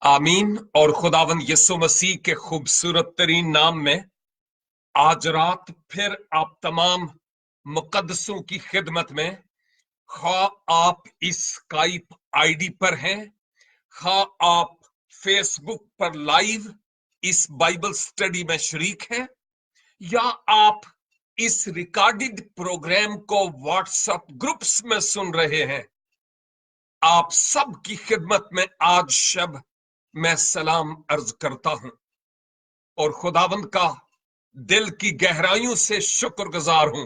आमीन। और खुदावंद यीशु मसीह के खूबसूरत तरीन नाम में आज रात फिर आप तमाम मुकद्दसों की खिदमत में, खा आप इस स्काइप आईडी पर हैं, खा आप फेसबुक पर लाइव इस बाइबल स्टडी में शरीक हैं, या आप इस रिकॉर्डेड प्रोग्राम को व्हाट्सएप ग्रुप्स में सुन रहे हैं, आप सब की खिदमत में आज शब मैं सलाम अर्ज करता हूं और खुदावंद का दिल की गहराइयों से शुक्रगुजार हूं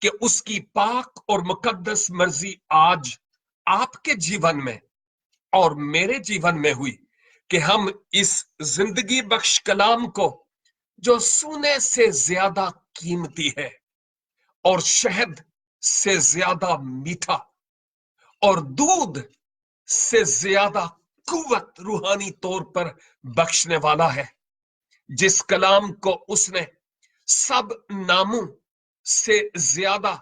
कि उसकी पाक और मुकद्दस मर्जी आज आपके जीवन में और मेरे जीवन में हुई कि हम इस जिंदगी बख्श कलाम को, जो सोने से ज्यादा कीमती है और शहद से ज्यादा मीठा और दूध से ज्यादा कुव्वत रूहानी तौर पर बख्शने वाला है, जिस कलाम को उसने सब नामों से ज्यादा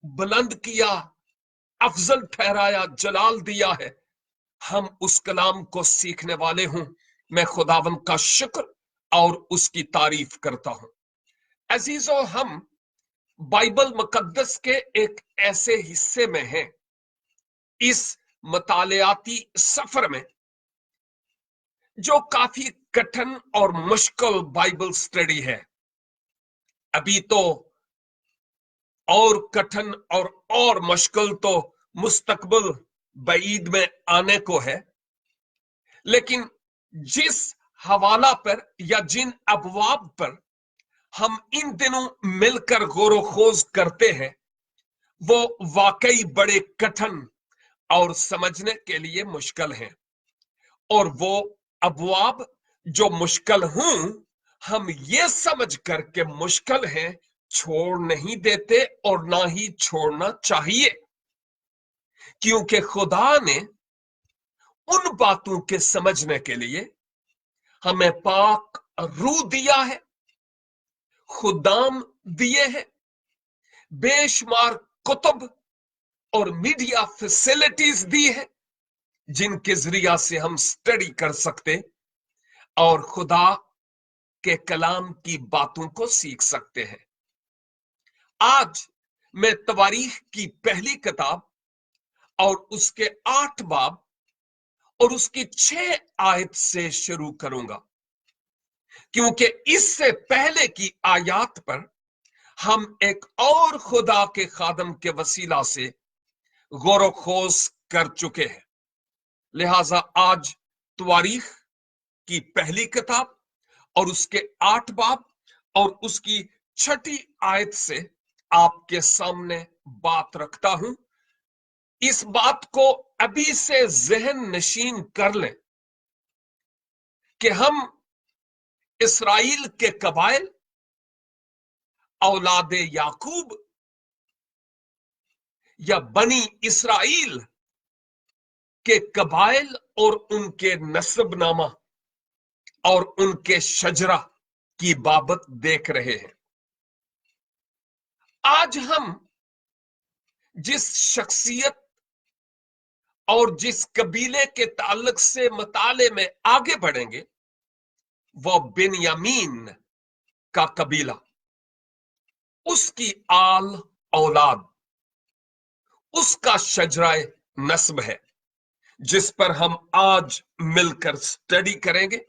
बुलंद किया, अफजल ठहराया, जलाल दिया है, हम उस कलाम को सीखने वाले हूं। मैं खुदावंद का शुक्र और उसकी तारीफ करता हूं। अजीजों, हम बाइबल मुकद्दस के एक ऐसे हिस्से में हैं, इस मतालियाती सफर में, जो काफी कठिन और मुश्किल बाइबल स्टडी है। अभी तो और कठिन और मुश्किल तो मुस्तकबिल बईद में आने को है, लेकिन जिस हवाला पर या जिन अबवाब पर हम इन दिनों मिलकर गौर खोज करते हैं, वो वाकई बड़े कठिन और समझने के लिए मुश्किल हैं। और वो अबवाब जो मुश्किल हूं, हम ये समझ कर के मुश्किल हैं, छोड़ नहीं देते और ना ही छोड़ना चाहिए, क्योंकि खुदा ने उन बातों के समझने के लिए हमें पाक रूह दिया है, खुदाम दिए हैं, बेशुमार कुतुब और मीडिया फैसिलिटीज दी है, जिनके जरिया से हम स्टडी कर सकते और खुदा के कलाम की बातों को सीख सकते हैं। आज मैं तवारीख की पहली किताब और उसके 8 बाब और उसकी 6 आयत से शुरू करूंगा, क्योंकि इससे पहले की आयत पर हम एक और खुदा के खादम के वसीला से गौर खोज कर चुके हैं। लिहाजा आज तवारीख की पहली किताब और उसके 8 बाब और उसकी 6 आयत से आपके सामने बात रखता हूं। इस बात को अभी से जहन नशीन कर लें कि हम इसराइल के कबाइल, औलादे याकूब या बनी इसराइल के कबाइल और उनके नस्बनामा और उनके शजरा की बाबत देख रहे हैं। आज हम जिस शख्सियत और जिस कबीले के ताल्लुक से मताले में आगे बढ़ेंगे, वो बिन्यामीन का कबीला, उसकी आल औलाद, उसका शजराए नस्ब है, जिस पर हम आज मिलकर स्टडी करेंगे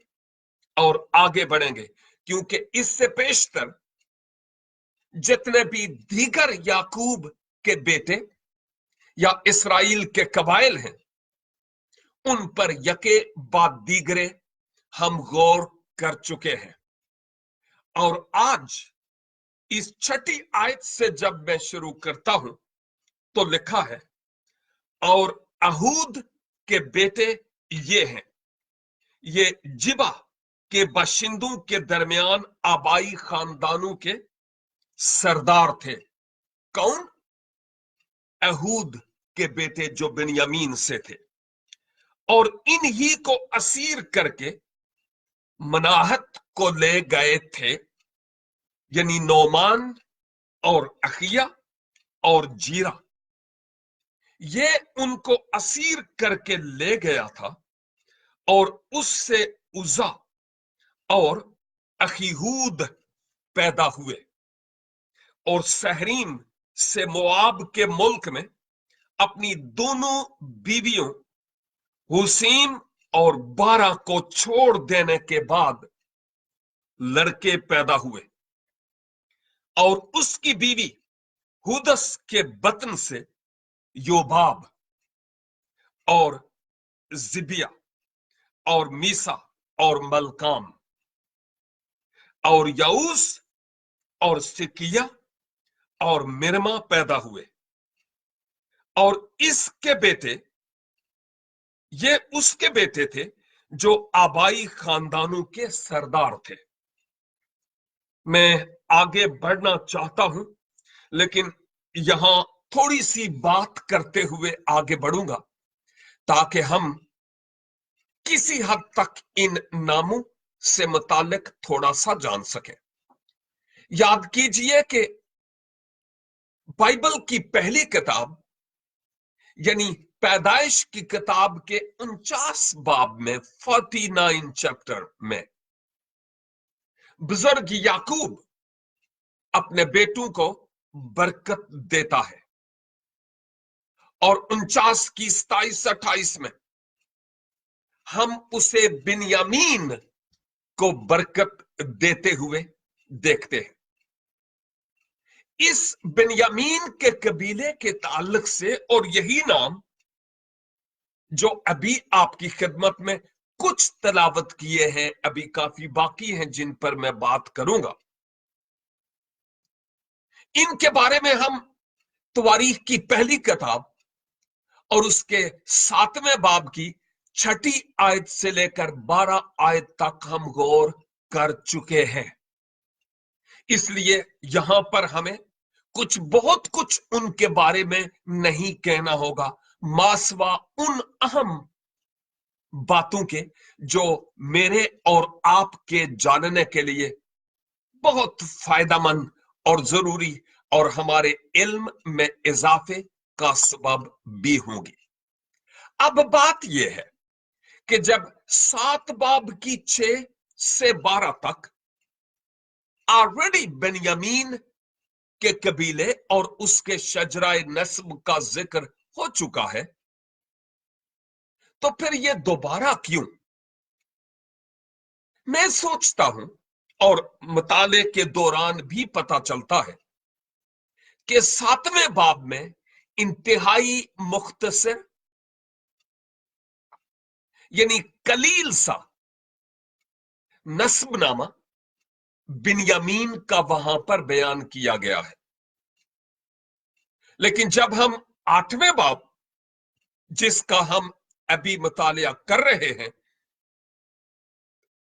और आगे बढ़ेंगे, क्योंकि इससे पेशतर जितने भी दीगर याकूब के बेटे या इसराइल के कबाइल हैं, उन पर यके बाद दीगरे हम गौर कर चुके हैं। और आज इस 6 आयत से जब मैं शुरू करता हूं तो लिखा है, और अहूद के बेटे ये हैं, ये जिबा के बाशिंदों के दरमियान आबाई खानदानों के सरदार थे। कौन? अहूद के बेटे जो बिन्यामीन से थे, और इन्हीं को असीर करके मनाहत को ले गए थे, यानी नोमान और अखिया और जीरा। ये उनको असीर करके ले गया था और उससे उजा और अहीहूद पैदा हुए, और सहरीम से मोआब के मुल्क में अपनी दोनों बीवियों हुसीम और बारा को छोड़ देने के बाद लड़के पैदा हुए, और उसकी बीवी हुदस के बतन से योबाब और जिबिया और मीसा और मलकाम और यऊस और सिकिया और मिरमा पैदा हुए। और इसके बेटे, ये उसके बेटे थे जो आबाई खानदानों के सरदार थे। मैं आगे बढ़ना चाहता हूं, लेकिन यहां थोड़ी सी बात करते हुए आगे बढ़ूंगा ताकि हम किसी हद तक इन नामों से मुतालिक थोड़ा सा जान सके। याद कीजिए कि बाइबल की पहली किताब यानी पैदाइश की किताब के 49 बाब में 49 चैप्टर में बुजुर्ग याकूब अपने बेटों को बरकत देता है, और 49 की 27-28 में हम उसे बिन्यामीन को बरकत देते हुए देखते हैं। इस बिन्यामीन के कबीले के ताल्लुक से, और यही नाम जो अभी आपकी खिदमत में कुछ तलावत किए हैं, अभी काफी बाकी हैं जिन पर मैं बात करूंगा, इनके बारे में हम तवारीख की पहली किताब और उसके 7वें बाब की 6ठी आयत से लेकर 12 आयत तक हम गौर कर चुके हैं। इसलिए यहां पर हमें बहुत कुछ उनके बारे में नहीं कहना होगा, मासवा उन अहम बातों के जो मेरे और आपके जानने के लिए बहुत फायदेमंद और जरूरी और हमारे इल्म में इजाफे का सबब भी होंगी। अब बात यह है कि जब 7 बाब की 6 से 12 तक ऑलरेडी बेन्यामीन के कबीले और उसके शजराए नस्ब का जिक्र हो चुका है, तो फिर यह दोबारा क्यों? मैं सोचता हूं और मुताले के दौरान भी पता चलता है कि 7वें बाब में इंतहाई मुख्तसर यानी कलील सा नस्बनामा बिन्यामीन का वहां पर बयान किया गया है। लेकिन जब हम 8वें बाब, जिसका हम अभी मुतालिया कर रहे हैं,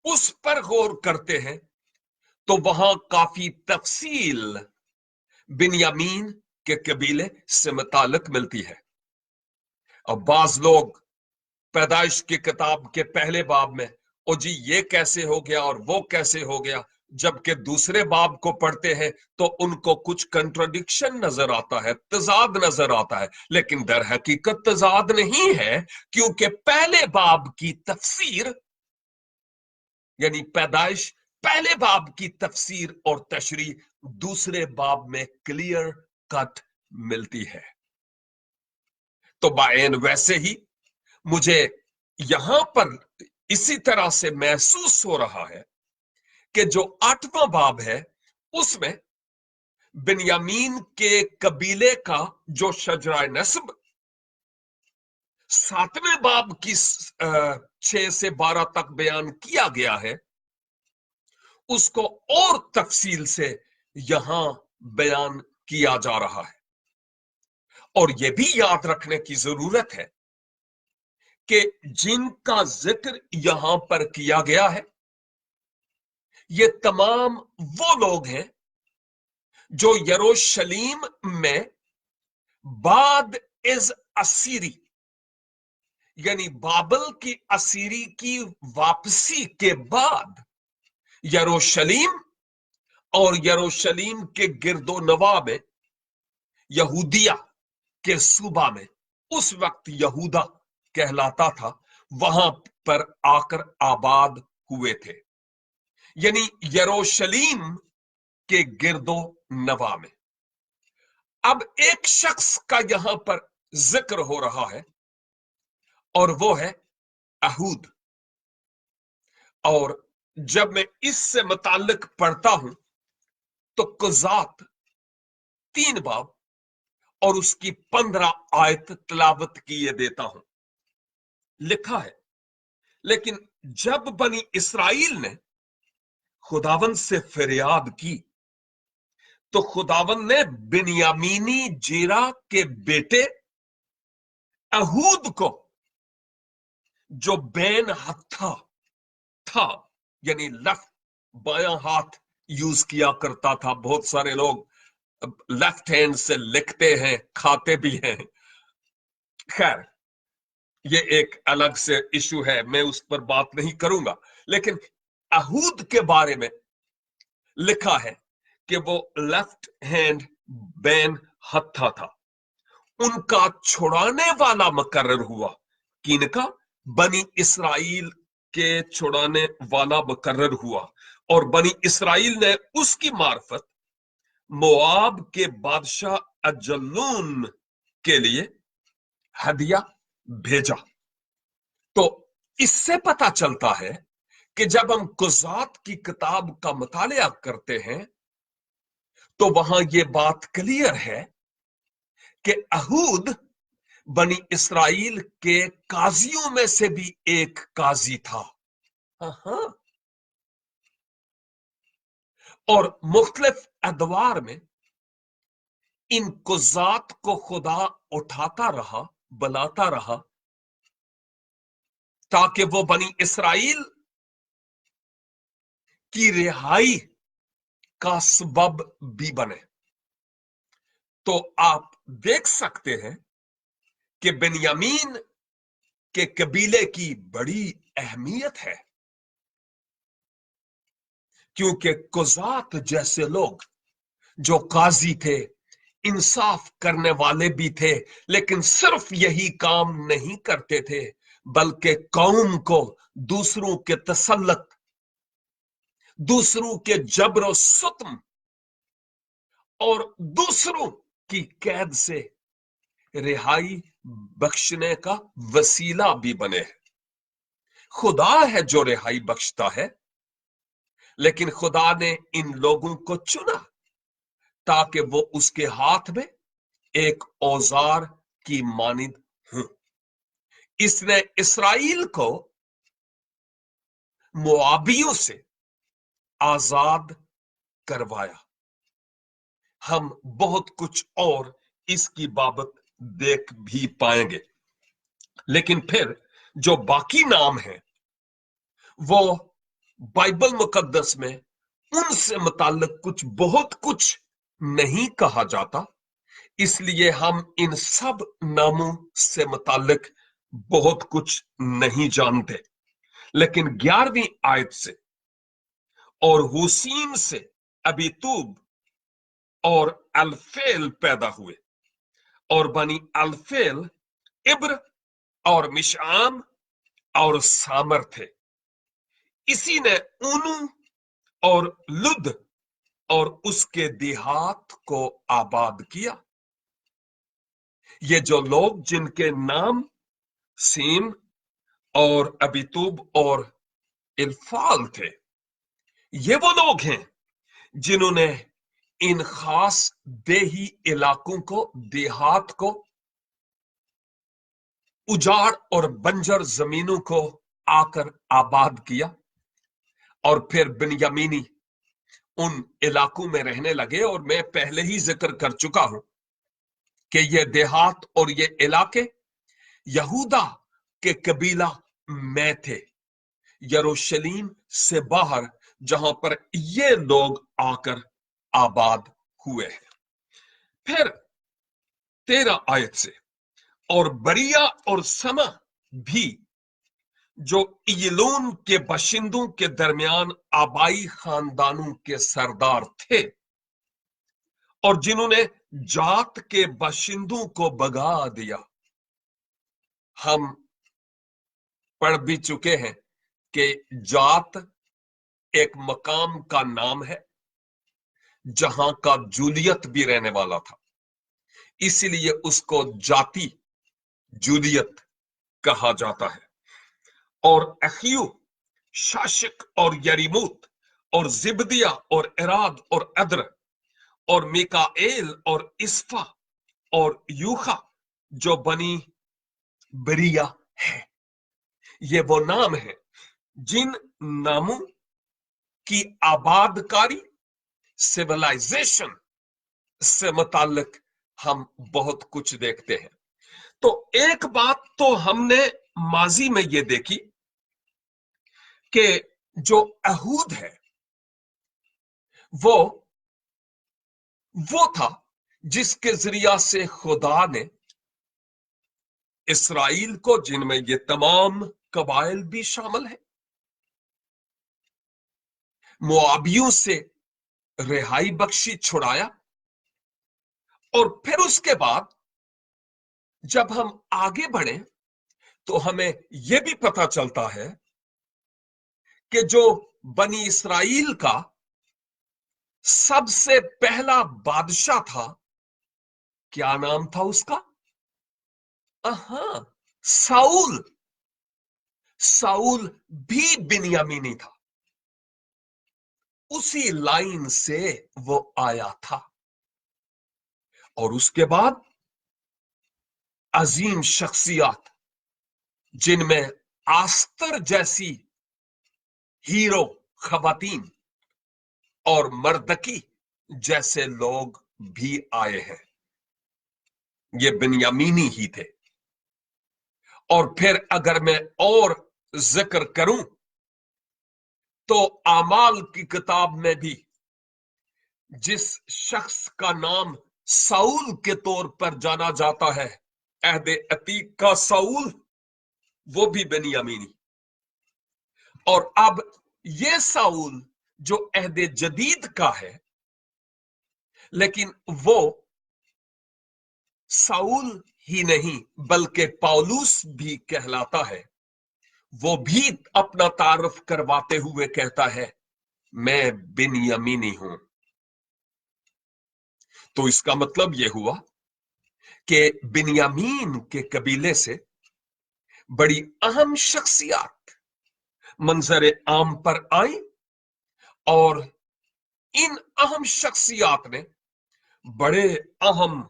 उस पर गौर करते हैं तो वहां काफी तफसील बिन्यामीन के कबीले से मुतालिक मिलती है। अब बाज लोग पैदाइश की किताब के पहले बाब में ओ जी ये कैसे हो गया और वो कैसे हो गया, जबकि दूसरे बाब को पढ़ते हैं तो उनको कुछ कंट्राडिक्शन नजर आता है, तजाद नजर आता है। लेकिन दर हकीकत तजाद नहीं है, क्योंकि पहले बाब की तफसीर यानी पैदाइश पहले बाब की तफसीर और तशरी दूसरे बाब में क्लियर कट मिलती है। तो बायन वैसे ही मुझे यहां पर इसी तरह से महसूस हो रहा है कि जो 8वां बाब है उसमें बिन्यामीन के कबीले का जो शजरा नस्ब 7वें बाब की 6 से 12 तक बयान किया गया है, उसको और तफसील से यहां बयान किया जा रहा है। और यह भी याद रखने की जरूरत है कि जिनका जिक्र यहां पर किया गया है, ये तमाम वो लोग हैं जो यरूशलेम में बाद इज असीरी यानी बाबल की असीरी की वापसी के बाद यरूशलेम और यरूशलेम के गिरदो नवा में यहूदिया के सूबा में, उस वक्त यहूदा कहलाता था, वहां पर आकर आबाद हुए थे, यानी यरूशलेम के गिरदो नवा में। अब एक शख्स का यहां पर जिक्र हो रहा है और वो है अहूद। और जब मैं इससे मुताल्लिक पढ़ता हूं तो कुजात 3 बाब और उसकी 15 आयत तिलावत किए देता हूं। लिखा है, लेकिन जब बनी इसराइल ने खुदावन से फरियाद की तो खुदावन ने बिन्यामीनी जीरा के बेटे अहूद को, जो बैन हत्था था, यानी लेफ्ट बायां हाथ यूज किया करता था। बहुत सारे लोग लेफ्ट हैंड से लिखते हैं, खाते भी हैं। खैर, ये एक अलग से इशू है, मैं उस पर बात नहीं करूंगा। लेकिन अहूद के बारे में लिखा है कि वो लेफ्ट हैंड बैन हत्था था। उनका छुड़ाने वाला मुकर्रर हुआ। किनका? बनी इसराइल के छुड़ाने वाला मुकर्रर हुआ। और बनी इसराइल ने उसकी मार्फत मोआब के बादशाह अजल्लून के लिए हदिया भेजा। तो इससे पता चलता है कि जब हम कुजात की किताब का मुतालिया करते हैं तो वहां यह बात क्लियर है कि अहूद बनी इसराइल के काजियों में से भी एक काजी था। हाँ। और मुख्तलिफ अदवार में इन कुजात को खुदा उठाता रहा, बुलाता रहा, ताकि वो बनी इसराइल की रिहाई का सबब भी बने। तो आप देख सकते हैं कि बिन्यामीन के कबीले की बड़ी अहमियत है, क्योंकि कुजात जैसे लोग जो काजी थे, इंसाफ करने वाले भी थे, लेकिन सिर्फ यही काम नहीं करते थे, बल्कि कौम को दूसरों के तसल्लुत, दूसरों के जबर सुत्म और दूसरों की कैद से रिहाई बख्शने का वसीला भी बने हैं। खुदा है जो रिहाई बख्शता है, लेकिन खुदा ने इन लोगों को चुना ताकि वो उसके हाथ में एक औजार की मानिंद हूं। इसने इसराइल को मुआबियों से आजाद करवाया। हम बहुत कुछ और इसकी बाबत देख भी पाएंगे। लेकिन फिर जो बाकी नाम है वो बाइबल मुकद्दस में उनसे मुताल्लिक कुछ बहुत कुछ नहीं कहा जाता, इसलिए हम इन सब नामों से मुताल्लिक बहुत कुछ नहीं जानते। लेकिन 11वीं आयत से और हुसीम से अबीतूब और अल्फेल पैदा हुए, और बनी अल्फेल इब्र और मिशाम और सामर थे। इसी ने ऊनू और लुद और उसके देहात को आबाद किया। ये जो लोग जिनके नाम सीम और अबीतूब और इल्फाल थे, ये वो लोग हैं जिन्होंने इन खास देही इलाकों को, देहात को, उजाड़ और बंजर जमीनों को आकर आबाद किया। और फिर बिन्यामीनी उन इलाकों में रहने लगे। और मैं पहले ही जिक्र कर चुका हूं कि ये देहात और ये इलाके यहूदा के कबीला में थे, यरूशलेम से बाहर, जहां पर ये लोग आकर आबाद हुए हैं। फिर 13 आयत से, और बरिया और समा भी, जो इयलून के बशिंदों के दरमियान आबाई खानदानों के सरदार थे, और जिन्होंने जात के बशिंदों को भगा दिया। हम पढ़ भी चुके हैं कि जात एक मकाम का नाम है जहां का जूलियत भी रहने वाला था, इसलिए उसको जाति जूलियत कहा जाता है। और अखियू, शाशिक और यरीमूत और जिबदिया और इराद और अद्र और मिकाएल और इस्फा और यूखा जो बनी बरिया है, ये वो नाम है जिन नामों की आबादकारी, सिविलाइजेशन से मुताल्लिक हम बहुत कुछ देखते हैं। तो एक बात तो हमने माजी में ये देखी कि जो अहूद है वो था जिसके जरिया से खुदा ने इसराइल को, जिनमें ये तमाम कबाइल भी शामिल है, मुआबियों से रिहाई बख्शी, छुड़ाया। और फिर उसके बाद जब हम आगे बढ़े तो हमें यह भी पता चलता है कि जो बनी इसराइल का सबसे पहला बादशाह था, क्या नाम था उसका? साउल। साउल भी बिन्यामीनी था, उसी लाइन से वो आया था। और उसके बाद अजीम शख्सियत, जिनमें आस्तर जैसी हीरो खवातीन और मर्दकी जैसे लोग भी आए हैं, ये बिन्यामीनी ही थे। और फिर अगर मैं और जिक्र करूं तो आमाल की किताब में भी जिस शख्स का नाम साउल के तौर पर जाना जाता है, अहदे अतीक का साउल, वो भी बिन्यामीनी। और अब ये साउल जो अहदे जदीद का है, लेकिन वो साउल ही नहीं बल्कि पौलुस भी कहलाता है, वो भी अपना तारुफ करवाते हुए कहता है, मैं बिन्यामीनी हूं। तो इसका मतलब यह हुआ कि बिन्यामीन के कबीले से बड़ी अहम शख्सियत मंजर आम पर आई और इन अहम शख्सियत ने बड़े अहम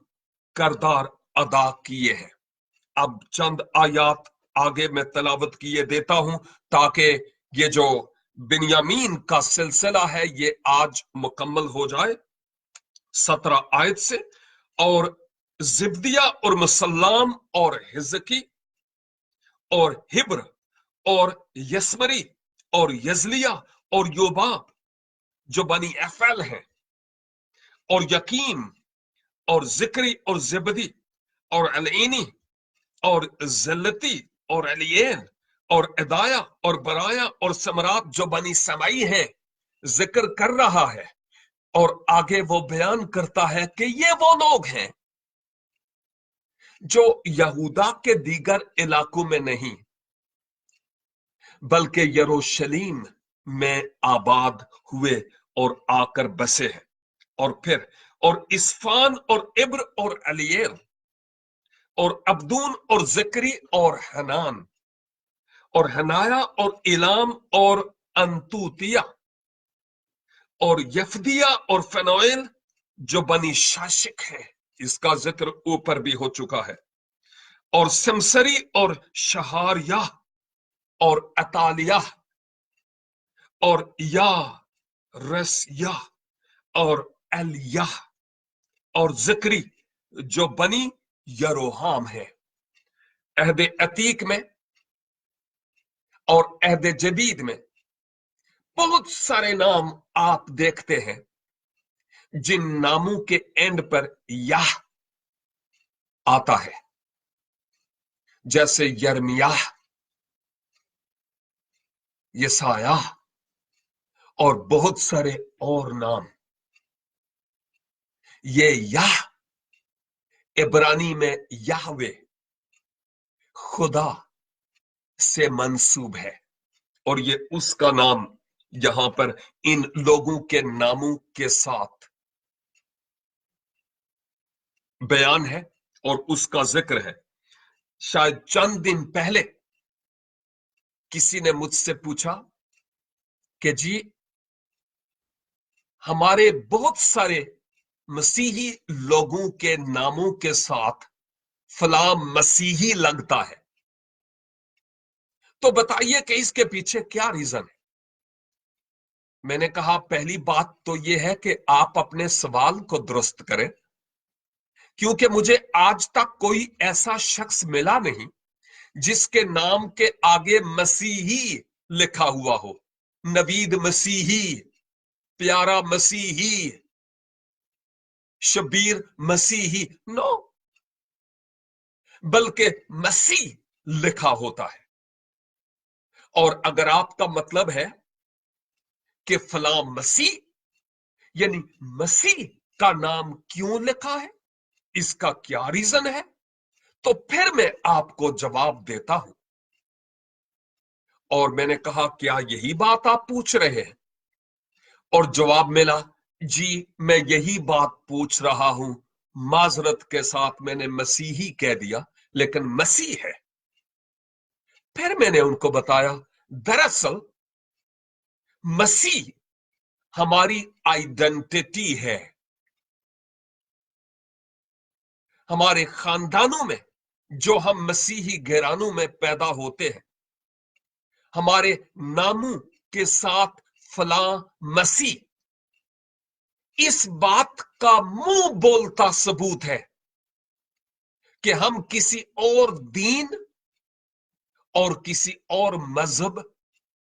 किरदार अदा किए हैं। अब चंद आयात आगे मैं तलावत किए देता हूं ताकि ये जो बिन्यामीन का सिलसिला है ये आज मुकम्मल हो जाए। 17 आयत से, और जिब्दिया और मुसल्लाम और हिजकी और हिब्र और यसमरी और यजलिया और योबाब जो बनी एफेल हैं, और यकीम और जिक्री और जिबदी और अलईनी और जिल्लती और अलियन और अदाया और बराया और समरात जो बनी समाई है, जिक्र कर रहा है। और आगे वो बयान करता है कि ये वो लोग हैं जो यहूदा के दीगर इलाकों में नहीं बल्कि यरूशलेम में आबाद हुए और आकर बसे हैं। और फिर और इस्फान और इब्र और अलियल और अब्दून और जिक्री और हनान और हनाया और इलाम और अंतुतिया और यफदिया और फेनोएल जो बनी शाशिक है, इसका जिक्र ऊपर भी हो चुका है, और सिमसरी और शहारिया और अतालिया और या रसिया और एलिया और जिक्री जो बनी यरोहाम है। अहदे अतीक में और अहदे जदीद में बहुत सारे नाम आप देखते हैं जिन नामों के एंड पर याह आता है, जैसे यर्मियाह, यसाया और बहुत सारे और नाम। ये याह इब्रानी में याहवे, खुदा, से मंसूब है, और ये उसका नाम यहां पर इन लोगों के नामों के साथ बयान है और उसका जिक्र है। शायद चंद दिन पहले किसी ने मुझसे पूछा कि जी, हमारे बहुत सारे मसीही लोगों के नामों के साथ फला मसीही लगता है, तो बताइए कि इसके पीछे क्या रीजन है। मैंने कहा, पहली बात तो यह है कि आप अपने सवाल को दुरुस्त करें, क्योंकि मुझे आज तक कोई ऐसा शख्स मिला नहीं जिसके नाम के आगे मसीही लिखा हुआ हो। नवीद मसीही, प्यारा मसीही, शबीर मसीही, नो, बल्कि मसीह लिखा होता है। और अगर आपका मतलब है कि फला मसीह, यानी मसीह का नाम क्यों लिखा है, इसका क्या रीजन है, तो फिर मैं आपको जवाब देता हूं। और मैंने कहा, क्या यही बात आप पूछ रहे हैं? और जवाब मिला, जी मैं यही बात पूछ रहा हूं। माजरत के साथ मैंने मसीही कह दिया, लेकिन मसीह है। फिर मैंने उनको बताया, दरअसल मसीह हमारी आइडेंटिटी है। हमारे खानदानों में जो हम मसीही घरानों में पैदा होते हैं, हमारे नामों के साथ फला मसीह, इस बात का मुंह बोलता सबूत है कि हम किसी और दीन और किसी और मजहब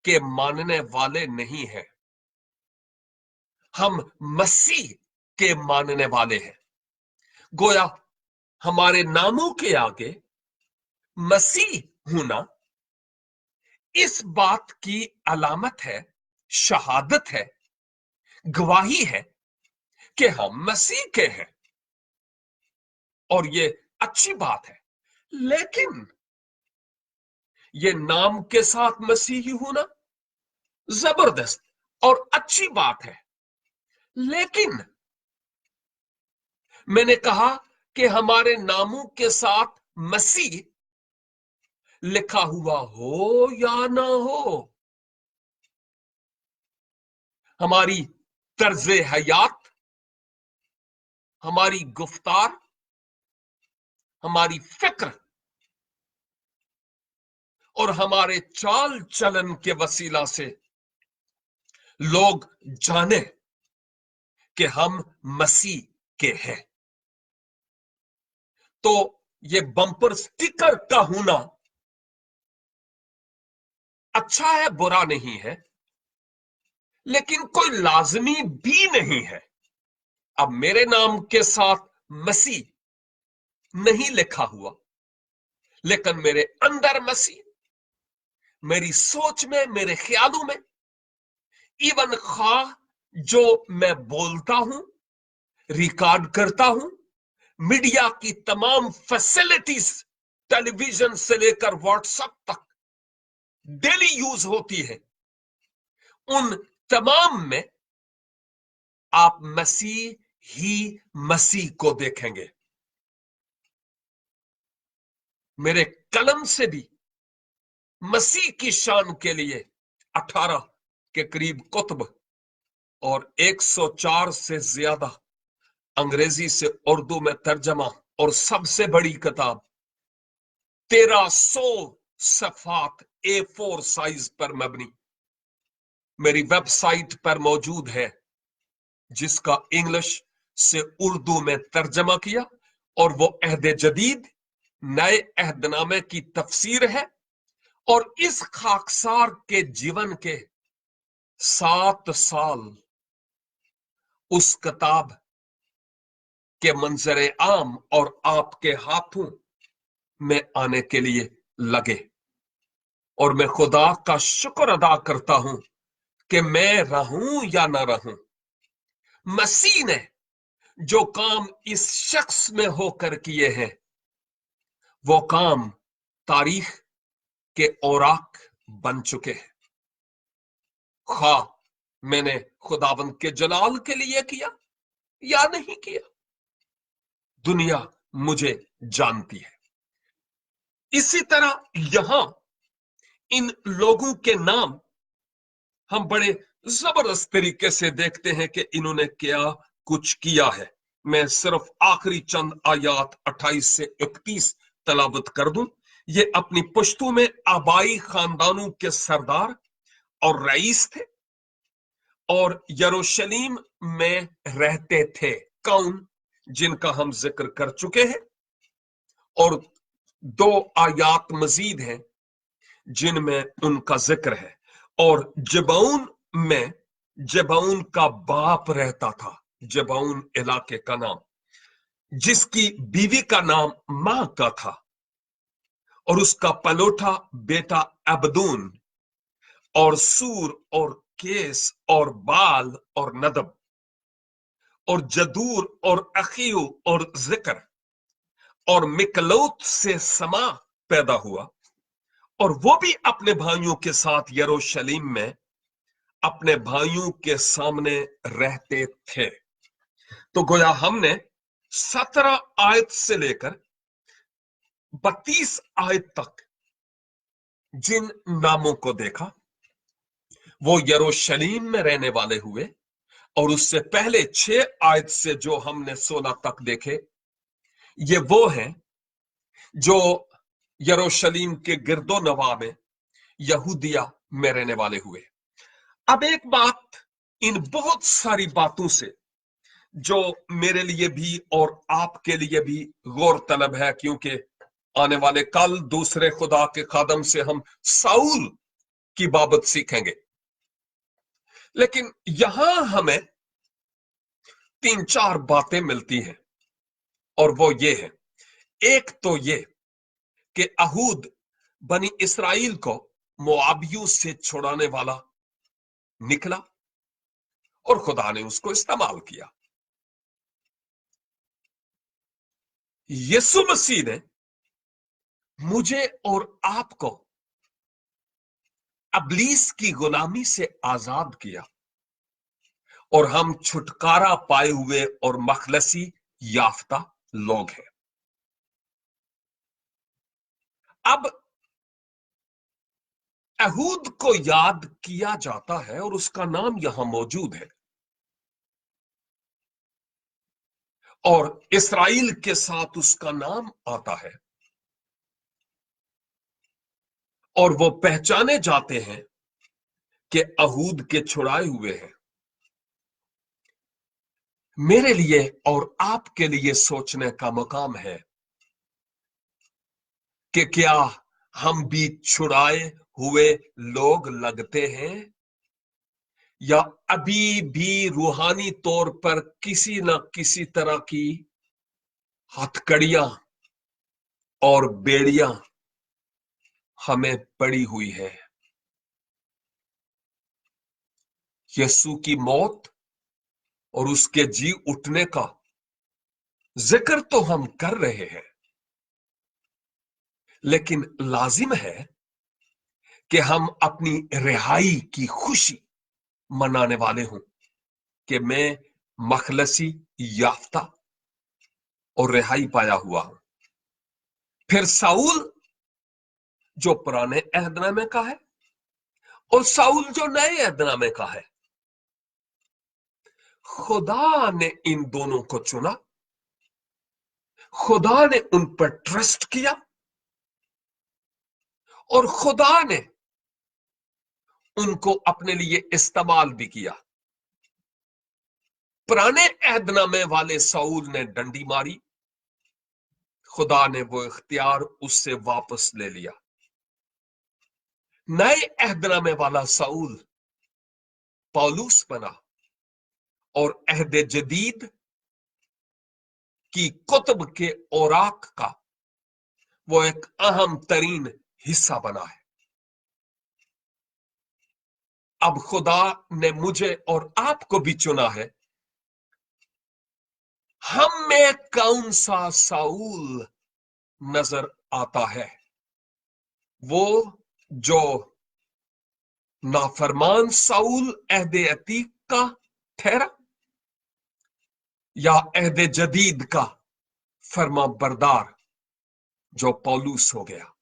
के मानने वाले नहीं हैं। हम मसीह के मानने वाले हैं। गोया हमारे नामों के आगे मसीह होना इस बात की अलामत है, शहादत है, गवाही है कि हम मसीह के हैं। और ये अच्छी बात है। लेकिन ये नाम के साथ मसीही होना जबरदस्त और अच्छी बात है, लेकिन मैंने कहा कि हमारे नामों के साथ मसीह लिखा हुआ हो या ना हो, हमारी तर्ज हयात, हमारी गुफ्तार, हमारी फिक्र और हमारे चाल चलन के वसीला से लोग जाने कि हम मसीह के हैं। तो ये बम्पर स्टिकर का होना अच्छा है, बुरा नहीं है, लेकिन कोई लाजमी भी नहीं है। अब मेरे नाम के साथ मसीह नहीं लिखा हुआ, लेकिन मेरे अंदर मसीह, मेरी सोच में, मेरे ख्यालों में, इवन खा जो मैं बोलता हूं, रिकॉर्ड करता हूं, मीडिया की तमाम फैसिलिटीज, टेलीविजन से लेकर व्हाट्सएप तक डेली यूज होती है, उन तमाम में आप मसीह ही मसीह को देखेंगे। मेरे कलम से भी मसीह की शान के लिए 18 के करीब कुतब और 104 से ज्यादा अंग्रेजी से उर्दू में तर्जमा, और सबसे बड़ी किताब 1300 सफात A4 साइज पर मबनी मेरी वेबसाइट पर मौजूद है, जिसका इंग्लिश से उर्दू में तर्जमा किया, और वो अहद जदीद नए अहदनामे की तफसीर है। और इस खाकसार के जीवन के 7 साल उस किताब के मंजरे आम और आपके हाथों में आने के लिए लगे। और मैं खुदा का शुक्र अदा करता हूं कि मैं रहूं या ना रहूं, मसीह ने जो काम इस शख्स में होकर किए हैं, वो काम तारीख के औराक बन चुके हैं। खा मैंने खुदावंद के जलाल के लिए किया या नहीं किया, दुनिया मुझे जानती है। इसी तरह यहां इन लोगों के नाम हम बड़े जबरदस्त तरीके से देखते हैं कि इन्होंने क्या कुछ किया है। मैं सिर्फ आखिरी चंद आयात 28 से 31 तलावत कर दूं। ये अपनी पुश्तों में आबाई खानदानों के सरदार और रईस थे और यरूशलेम में रहते थे। कौन? जिनका हम जिक्र कर चुके हैं, और 2 आयात मजीद हैं जिनमें उनका जिक्र है। और जबून में जबून का बाप रहता था, जबून इलाके का नाम, जिसकी बीवी का नाम मां का था, और उसका पलोठा बेटा अबदून और सूर और केस और बाल और नदब और जदूर और अखीयू और जिक्र और मिकलोत से समा पैदा हुआ, और वो भी अपने भाइयों के साथ यरूशलेम में अपने भाइयों के सामने रहते थे। तो गोया हमने 17 आयत से लेकर 32 आयत तक जिन नामों को देखा वो यरूशलेम में रहने वाले हुए, और उससे पहले 6 आयत से जो हमने 16 तक देखे ये वो हैं जो यरूशलेम के गिरदो नवा में यहूदिया में रहने वाले हुए। अब एक बात इन बहुत सारी बातों से जो मेरे लिए भी और आपके लिए भी गौर तलब है, क्योंकि आने वाले कल दूसरे खुदा के खादम से हम साउल की बाबत सीखेंगे, लेकिन यहां हमें 3-4 बातें मिलती हैं, और वो ये है। एक तो ये कि अहूद बनी इसराइल को मोआबियों से छुड़ाने वाला निकला और खुदा ने उसको इस्तेमाल किया। यीशु मसीह ने मुझे और आपको अबलीस की गुलामी से आजाद किया, और हम छुटकारा पाए हुए और मखलसी याफ्ता लोग हैं। अब अहूद को याद किया जाता है और उसका नाम यहां मौजूद है, और इसराइल के साथ उसका नाम आता है, और वो पहचाने जाते हैं कि अहूद के छुड़ाए हुए हैं। मेरे लिए और आपके लिए सोचने का मकाम है कि क्या हम भी छुड़ाए हुए लोग लगते हैं, या अभी भी रूहानी तौर पर किसी न किसी तरह की हथकड़ियां और बेड़ियां हमें पड़ी हुई है। यीशु की मौत और उसके जी उठने का जिक्र तो हम कर रहे हैं, लेकिन लाजिम है कि हम अपनी रिहाई की खुशी मनाने वाले हों कि मैं मखलसी याफ्ता और रिहाई पाया हुआ हूं। फिर साउल जो पुराने अहदनामे का है और साउल जो नए अहदनामे का है, खुदा ने इन दोनों को चुना, खुदा ने उन पर ट्रस्ट किया, और खुदा ने उनको अपने लिए इस्तेमाल भी किया। पुराने अहदनामे वाले साउल ने डंडी मारी, खुदा ने वो इख्तियार उससे वापस ले लिया। नए अहदनामे वाला साउल पौलुस बना, और अहद जदीद की कुतुब के औराक का वो एक अहम तरीन हिस्सा बना है। अब खुदा ने मुझे और आपको भी चुना है। हम में कौन सा साउल नजर आता है? वो जो नाफरमान साउल अहदे अतीक का ठहरा या अहदे जदीद का फर्मा बरदार जो पौलुस हो गया।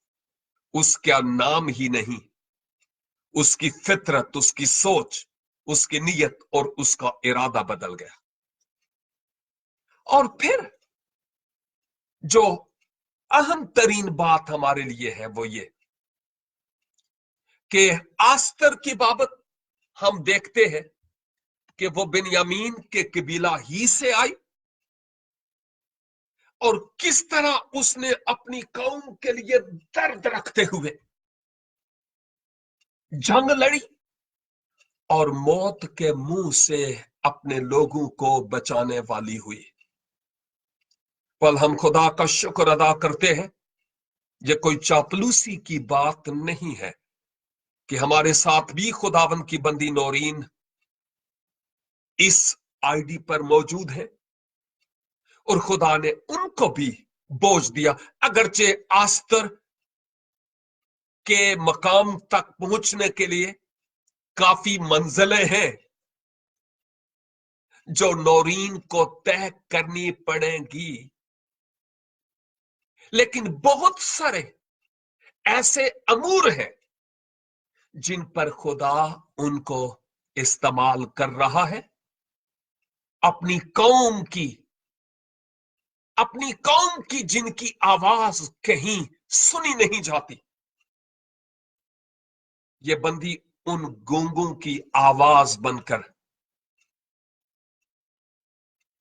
उसका नाम ही नहीं, उसकी फितरत, उसकी सोच, उसकी नीयत और उसका इरादा बदल गया। और फिर जो अहम तरीन बात हमारे लिए है वो ये कि आस्तर की बाबत हम देखते हैं कि वो बिन्यामीन के कबीला ही से आई और किस तरह उसने अपनी कौम के लिए दर्द रखते हुए जंग लड़ी और मौत के मुंह से अपने लोगों को बचाने वाली हुई। पल हम खुदा का शुक्र अदा करते हैं, ये कोई चापलूसी की बात नहीं है कि हमारे साथ भी खुदावन की बंदी नौरीन इस आईडी पर मौजूद है और खुदा ने उनको भी बोझ दिया। अगरचे आस्तर के मकाम तक पहुंचने के लिए काफी मंजिलें हैं जो नौरीन को तय करनी पड़ेगी, लेकिन बहुत सारे ऐसे अमूर हैं जिन पर खुदा उनको इस्तेमाल कर रहा है। अपनी कौम की जिनकी आवाज कहीं सुनी नहीं जाती, ये बंदी उन गूंगों की आवाज बनकर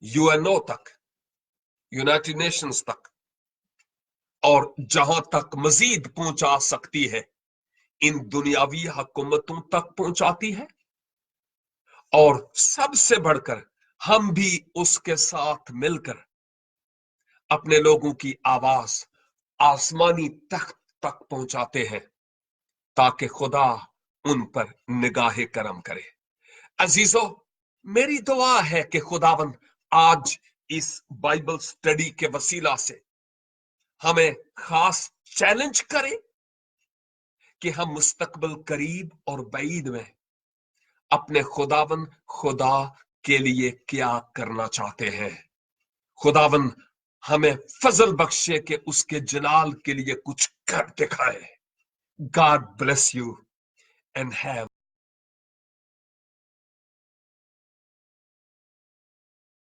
यूएनओ तक, यूनाइटेड नेशंस तक और जहां तक मजीद पहुंचा सकती है, इन दुनियावी हुकूमतों तक पहुंचाती है। और सबसे बढ़कर हम भी उसके साथ मिलकर अपने लोगों की आवाज आसमानी तख्त तक पहुंचाते हैं ताकि खुदा उन पर निगाहे करम करे। अजीजों, मेरी दुआ है कि खुदावन आज इस बाइबल स्टडी के वसीला से हमें खास चैलेंज करे कि हम मुस्तकबिल करीब और बईद में अपने खुदा के लिए क्या करना चाहते हैं। खुदावन हमें फजल बख्शे कि उसके जलाल के लिए कुछ कर दिखाए। God bless you and have